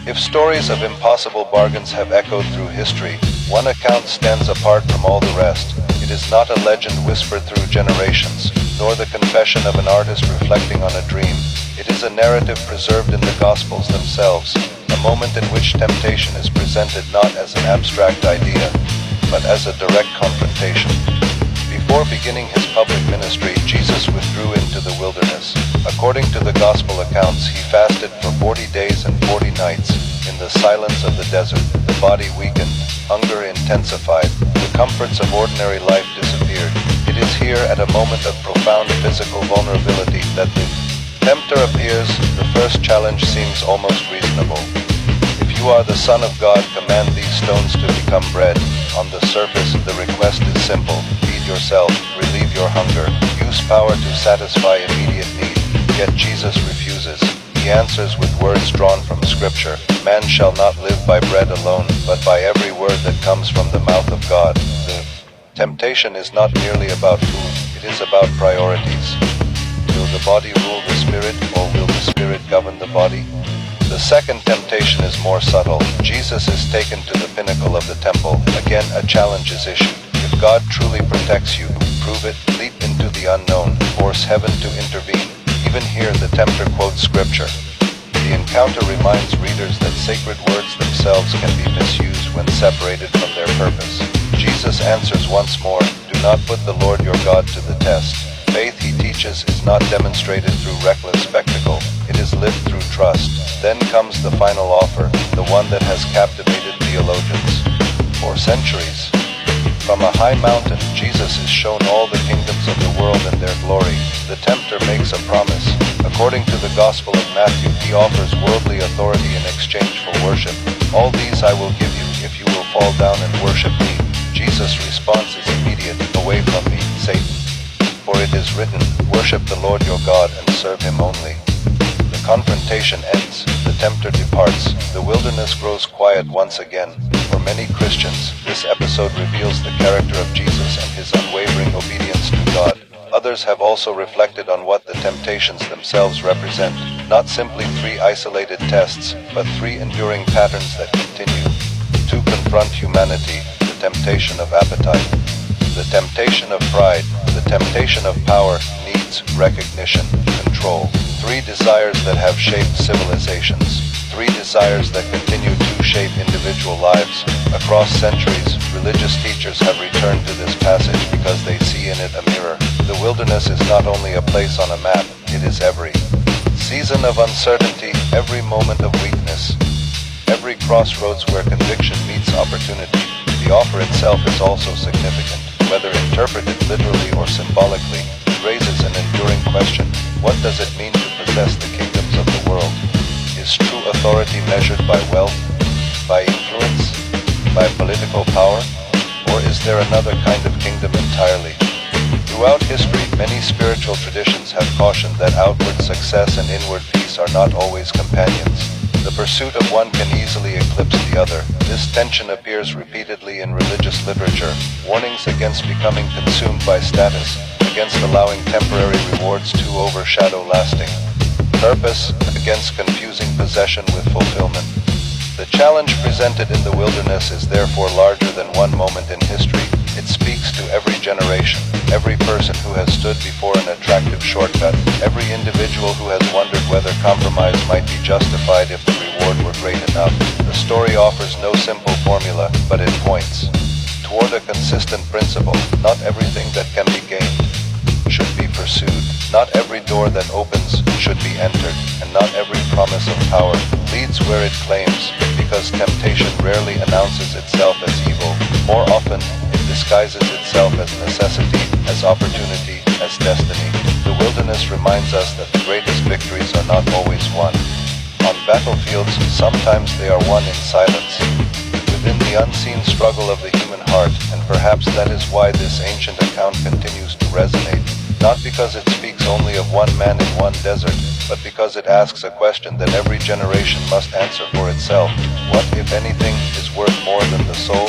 If stories of impossible bargains have echoed through history, one account stands apart from all the rest. It is not a legend whispered through generations, nor the confession of an artist reflecting on a dream. It is a narrative preserved in the Gospels themselves, a moment in which temptation is presented not as an abstract idea, but as a direct confrontation. Before beginning his public ministry, Jesus withdrew into the wilderness. According to the Gospel accounts, he fasted for 40 days and 40 nights. In the silence of the desert, the body weakened, hunger intensified, the comforts of ordinary life disappeared. It is here, at a moment of profound physical vulnerability, that the Tempter appears. The first challenge seems almost reasonable. If you are the Son of God, command these stones to become bread. On the surface, the request is simple. Feed yourself, relieve your hunger, use power to satisfy immediate need. Yet Jesus refuses. He answers with words drawn from Scripture. Man shall not live by bread alone, but by every word that comes from the mouth of God. The temptation is not merely about food, it is about priorities. Will the body rule the spirit, or will the spirit govern the body? The second temptation is more subtle. Jesus is taken to the pinnacle of the temple. Again, a challenge is issued. If God truly protects you, prove it, leap into the unknown, force heaven to intervene. Even here, the tempter quotes Scripture. The encounter reminds readers that sacred words themselves can be misused when separated from their purpose. Jesus answers once more, do not put the Lord your God to the test. Faith, he teaches, is not demonstrated through reckless spectacle. It is lived through trust. Then comes the final offer, the one that has captivated theologians for centuries. From a high mountain, Jesus is shown all the kingdoms of the world and their glory. The tempter makes a promise. According to the Gospel of Matthew, he offers worldly authority in exchange for worship. All these I will give you if you will fall down and worship me. Jesus' response is immediate. Away from me, Satan. For it is written, worship the Lord your God and serve him only. The confrontation ends. The tempter departs. The wilderness grows quiet once again. For many Christians, this episode reveals the character of Jesus and his unwavering obedience to God. Others have also reflected on what the temptations themselves represent, not simply 3 isolated tests, but 3 enduring patterns that continue to confront humanity: the temptation of appetite, the temptation of pride, the temptation of power, needs, recognition, control. 3 desires that have shaped civilizations. 3 desires that continue to shape individual lives. Across centuries, religious teachers have returned to this passage because they see in it a mirror. The wilderness is not only a place on a map, it is every season of uncertainty, every moment of weakness, every crossroads where conviction meets opportunity. The offer itself is also significant. Whether interpreted literally or symbolically, it raises an enduring question. What does it mean to possess the kingdoms of the world? Is true authority measured by wealth, by influence, by political power? Or is there another kind of kingdom entirely? Throughout history, many spiritual traditions have cautioned that outward success and inward peace are not always companions. The pursuit of one can easily eclipse the other. This tension appears repeatedly in religious literature. Warnings against becoming consumed by status, against allowing temporary rewards to overshadow lasting purpose, against confusing possession with fulfillment. The challenge presented in the wilderness is therefore larger than one moment in history. It speaks to every generation, every person who has stood before an attractive shortcut, every individual who has wondered whether compromise might be justified if the reward were great enough. The story offers no simple formula, but it points toward a consistent principle. Not everything that can be gained should be pursued. Not every door that opens should be entered, and not every promise of power leads where it claims, because temptation rarely announces itself as evil. More often, it disguises itself as necessity, as opportunity, as destiny. The wilderness reminds us that the greatest victories are not always won on battlefields. Sometimes they are won in silence, within the unseen struggle of the human heart, and perhaps that is why this ancient account continues to resonate. Not because it speaks only of one man in one desert, but because it asks a question that every generation must answer for itself. What, if anything, is worth more than the soul?